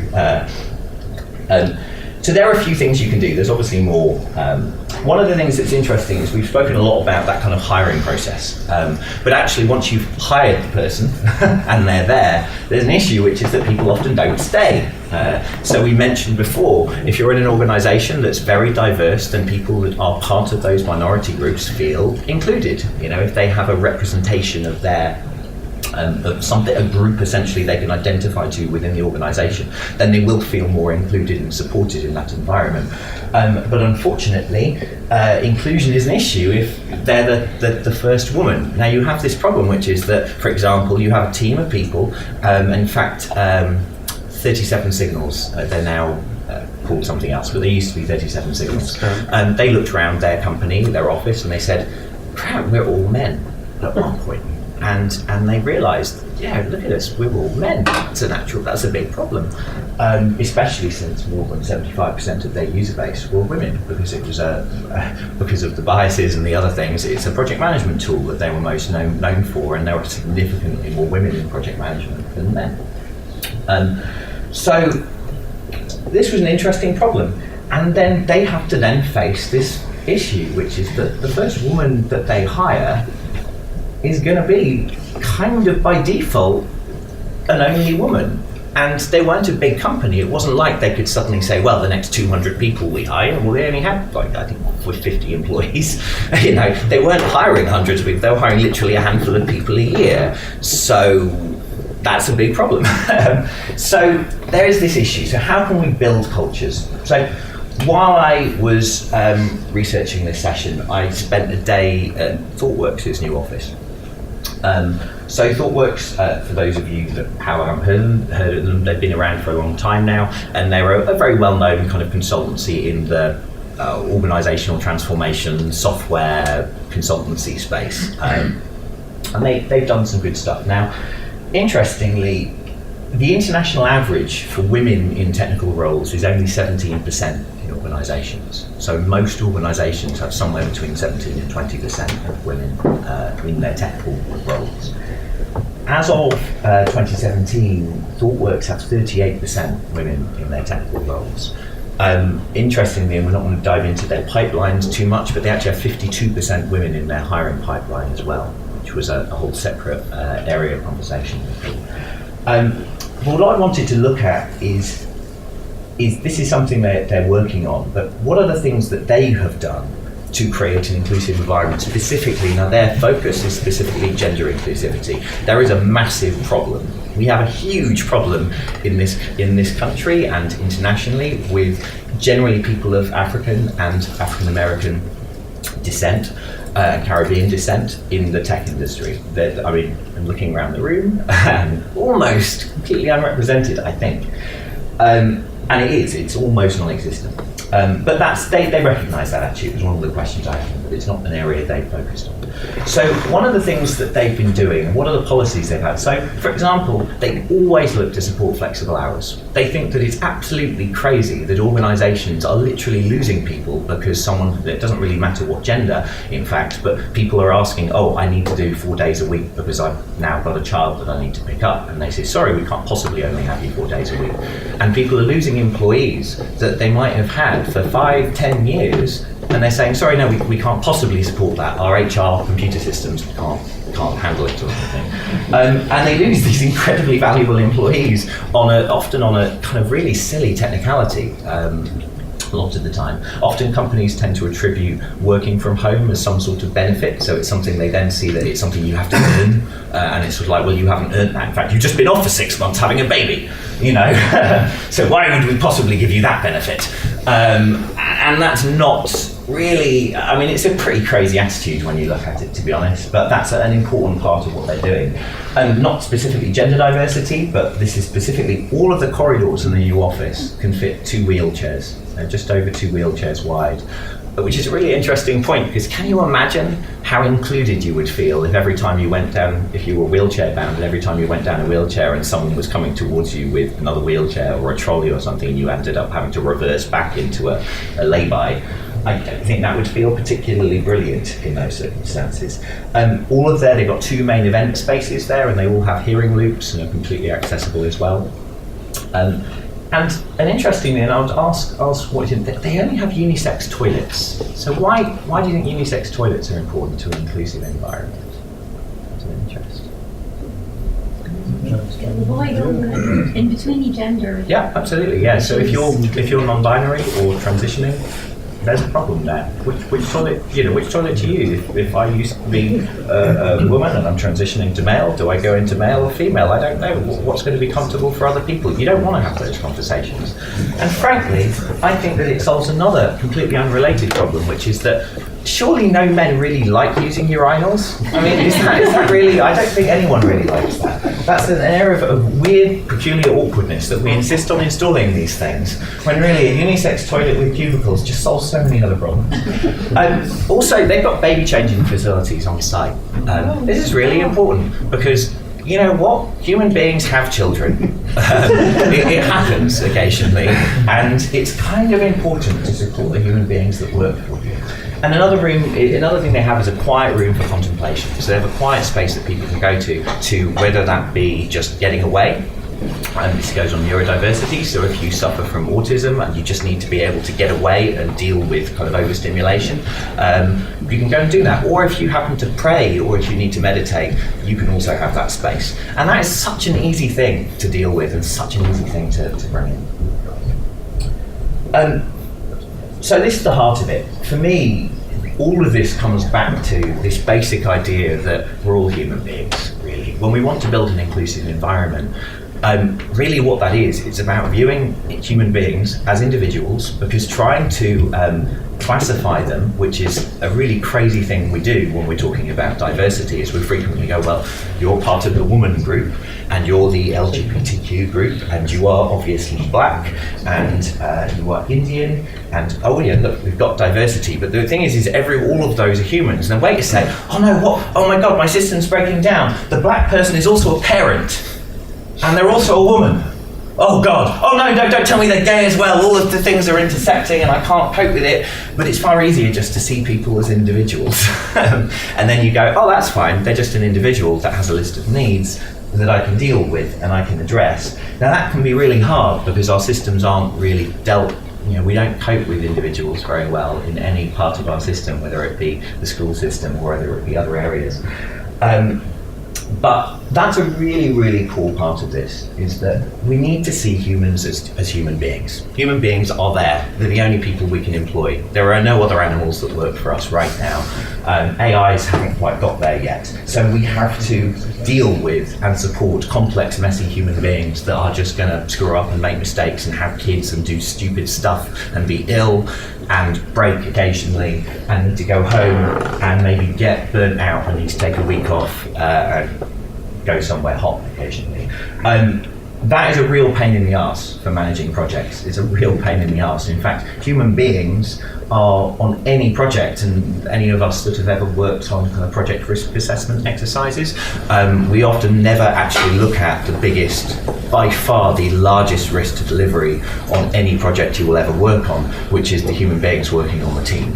So there are a few things you can do. There's obviously more. One of the things that's interesting is we've spoken a lot about that kind of hiring process. But actually, once you've hired the person and they're there, there's an issue, which is that people often don't stay. So we mentioned before, if you're in an organisation that's very diverse, then people that are part of those minority groups feel included. You know, if they have a representation of their a group essentially they can identify to within the organisation, then they will feel more included and supported in that environment. But unfortunately, inclusion is an issue if they're the first woman. Now you have this problem, which is that, for example, you have a team of people, in fact, 37 Signals, they're now called something else, but they used to be 37 Signals. They looked around their company, their office, and they said, "Crap, we're all men," at one point. And they realised, yeah, look at us, we're all men. That's a big problem. Especially since more than 75% of their user base were women, because it was because of the biases and the other things. It's a project management tool that they were most known for, and there were significantly more women in project management than men. So this was an interesting problem. And then they have to then face this issue, which is that the first woman that they hire is going to be kind of by default an only woman. And they weren't a big company. It wasn't like they could suddenly say, well, the next 200 people we hire, well, they only had, like, I think, 50 employees. You know, they weren't hiring hundreds of people. They were hiring literally a handful of people a year. So that's a big problem. So there is this issue. So how can we build cultures? So while I was researching this session, I spent a day at ThoughtWorks' new office. So ThoughtWorks, for those of you that haven't heard of them, they've been around for a long time now, and they're a very well-known kind of consultancy in the organisational transformation software consultancy space. And they've done some good stuff. Now, interestingly, the international average for women in technical roles is only 17% in organisations. So most organisations have somewhere between 17 and 20% of women in their technical roles. As of 2017, ThoughtWorks have 38% women in their technical roles. Interestingly, and we're not going to dive into their pipelines too much, but they actually have 52% women in their hiring pipeline as well, which was a whole separate area of conversation. What I wanted to look at is this is something they're working on, but what are the things that they have done to create an inclusive environment specifically? Now their focus is specifically gender inclusivity. There is a massive problem. We have a huge problem in this country and internationally with generally people of African and African American descent, Caribbean descent in the tech industry. I mean, I'm looking around the room and almost completely unrepresented, I think. And it's almost non-existent. But they recognise that actually. It was one of the questions I had, but it's not an area they focused on. So one of the things that they've been doing, what are the policies they've had? So, for example, they always look to support flexible hours. They think that it's absolutely crazy that organisations are literally losing people because it doesn't really matter what gender, in fact, but people are asking, oh, I need to do 4 days a week because I've now got a child that I need to pick up. And they say, sorry, we can't possibly only have you 4 days a week. And people are losing employees that they might have had for 5-10 years, and they're saying, sorry, no, we can't possibly support that. Our HR computer systems can't handle it, or something. And they lose these incredibly valuable employees often on a kind of really silly technicality. A lot of the time. Often companies tend to attribute working from home as some sort of benefit, so it's something they then see that it's something you have to earn, and it's sort of like, well, you haven't earned that. In fact, you've just been off for 6 months having a baby, you know. So why would we possibly give you that benefit? And that's not really, I mean, it's a pretty crazy attitude when you look at it, to be honest, but that's an important part of what they're doing. Not specifically gender diversity, but this is specifically all of the corridors in the new office can fit 2 wheelchairs, just over 2 wheelchairs wide, which is a really interesting point, because can you imagine how included you would feel if every time you went down, if you were wheelchair bound, and every time you went down a wheelchair and someone was coming towards you with another wheelchair or a trolley or something, and you ended up having to reverse back into a lay-by? I don't think that would feel particularly brilliant in those circumstances. All of they've got 2 main event spaces there, and they all have hearing loops and are completely accessible as well. And interestingly, and I would ask what you think, they only have unisex toilets. So why do you think unisex toilets are important to an inclusive environment? That's an interest. Why don't in between each gender? Yeah, absolutely. Yeah. So if you're non-binary or transitioning, there's a problem there. Which toilet, which toilet to use? If I used to be a woman and I'm transitioning to male, do I go into male or female? I don't know. What's going to be comfortable for other people? You don't want to have those conversations. And frankly, I think that it solves another completely unrelated problem, which is that surely no men really like using urinals. I mean, is that really? I don't think anyone really likes that. That's an area of weird, peculiar awkwardness that we insist on installing these things, when really a unisex toilet with cubicles just solves so many other problems. Also, they've got baby changing facilities on site. This is really important because, you know what? Human beings have children. It happens occasionally, and it's kind of important to support the human beings that work for you. And another thing they have is a quiet room for contemplation. So they have a quiet space that people can go to whether that be just getting away. And this goes on neurodiversity, so if you suffer from autism and you just need to be able to get away and deal with kind of overstimulation, you can go and do that. Or if you happen to pray or if you need to meditate, you can also have that space. And that is such an easy thing to deal with and such an easy thing to bring in. So this is the heart of it. For me, all of this comes back to this basic idea that we're all human beings, really. When we want to build an inclusive environment, really what that is, it's about viewing human beings as individuals, because trying to classify them, which is a really crazy thing we do when we're talking about diversity, is we frequently go, well, you're part of the woman group, and you're the LGBTQ group, and you are obviously black, and you are Indian, and oh yeah, look, we've got diversity. But the thing is all of those are humans. And wait a sec, oh no, what? Oh my God, my system's breaking down. The black person is also a parent, and they're also a woman. Oh God, oh no, don't tell me they're gay as well. All of the things are intersecting and I can't cope with it. But it's far easier just to see people as individuals. And then you go, oh, that's fine. They're just an individual that has a list of needs that I can deal with and I can address. Now that can be really hard because our systems aren't really we don't cope with individuals very well in any part of our system, whether it be the school system or whether it be other areas. But that's a really, really cool part of this, is that we need to see humans as human beings. Human beings are there. They're the only people we can employ. There are no other animals that work for us right now. AIs haven't quite got there yet. So we have to deal with and support complex, messy human beings that are just going to screw up and make mistakes and have kids and do stupid stuff and be ill and break occasionally and need to go home and maybe get burnt out and need to take a week off and go somewhere hot occasionally. That is a real pain in the arse for managing projects. It's a real pain in the arse. In fact, human beings are on any project, and any of us that have ever worked on kind of project risk assessment exercises, we often never actually look at the biggest, by far the largest risk to delivery on any project you will ever work on, which is the human beings working on the team.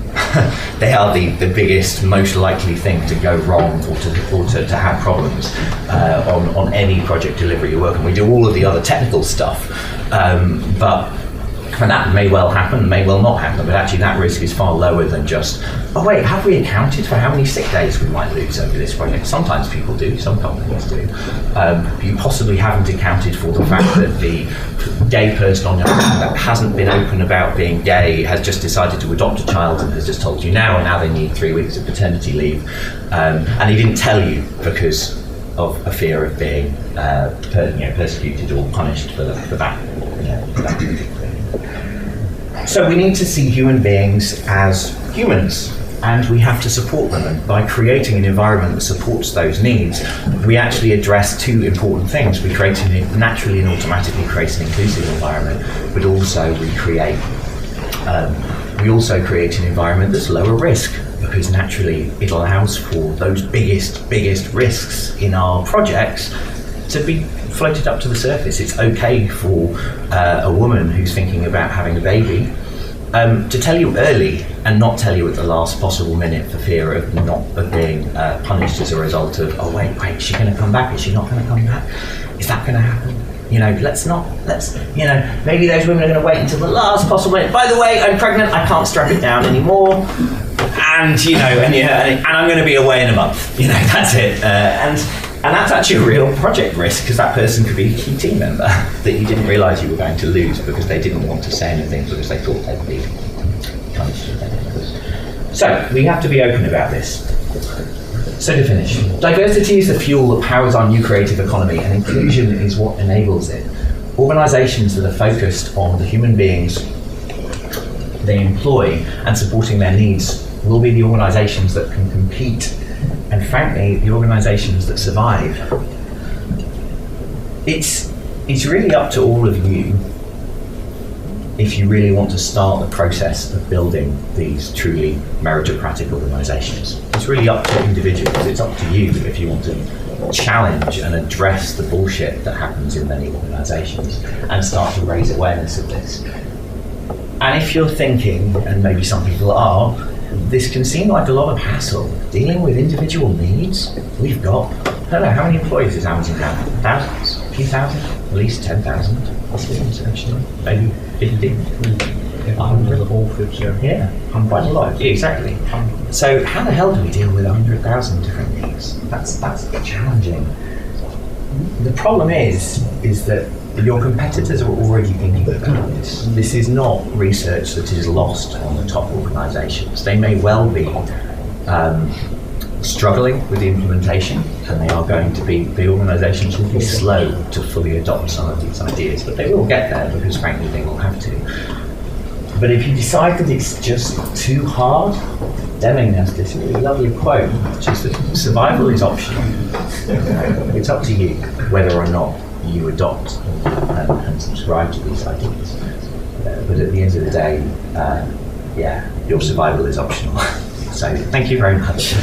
They are the biggest, most likely thing to go wrong or to have problems on any project delivery you work on. We do all of the other technical stuff, but and that may well happen, may well not happen, but actually that risk is far lower than just, oh wait, have we accounted for how many sick days we might lose over this project? Sometimes people do, some companies do. You possibly haven't accounted for the fact that the gay person on your team that hasn't been open about being gay has just decided to adopt a child and has just told you now, and now they need 3 weeks of paternity leave. And he didn't tell you because of a fear of being persecuted or punished for that. So we need to see human beings as humans, and we have to support them. And by creating an environment that supports those needs, we actually address two important things. We naturally and automatically create an inclusive environment, but also we also create an environment that's lower risk, because naturally it allows for those biggest risks in our projects to be floated up to the surface. It's okay for a woman who's thinking about having a baby to tell you early and not tell you at the last possible minute for fear of being punished as a result of, oh wait, is she going to come back? Is she not going to come back? Is that going to happen? Maybe those women are going to wait until the last possible minute. By the way, I'm pregnant, I can't strap it down anymore. And I'm going to be away in a month. That's it. And that's actually a real project risk, because that person could be a key team member that you didn't realise you were going to lose because they didn't want to say anything because they thought they'd be punished. So we have to be open about this. So to finish, diversity is the fuel that powers our new creative economy, and inclusion is what enables it. Organisations that are focused on the human beings they employ and supporting their needs will be the organisations that can compete, and frankly, the organisations that survive. It's really up to all of you if you really want to start the process of building these truly meritocratic organisations. It's really up to individuals. It's up to you if you want to challenge and address the bullshit that happens in many organisations and start to raise awareness of this. And if you're thinking, and maybe some people are, this can seem like a lot of hassle. Dealing with individual needs, we've got, I don't know, how many employees does Amazon have? Thousands? A few thousand? At least 10,000, possibly internationally, maybe 50. 100 Whole Foods, Yeah, quite a lot, exactly. So how the hell do we deal with 100,000 different needs? That's challenging. The problem is that your competitors are already thinking about this. This is not research that is lost on the top organisations. They may well be struggling with the implementation, and they are going to be, the organisations will be slow to fully adopt some of these ideas, but they will get there because frankly they will have to. But if you decide that it's just too hard, Deming has this really lovely quote, which is that survival is optional. It's up to you whether or not you adopt and subscribe to these ideas. But at the end of the day, your survival is optional. So thank you very much.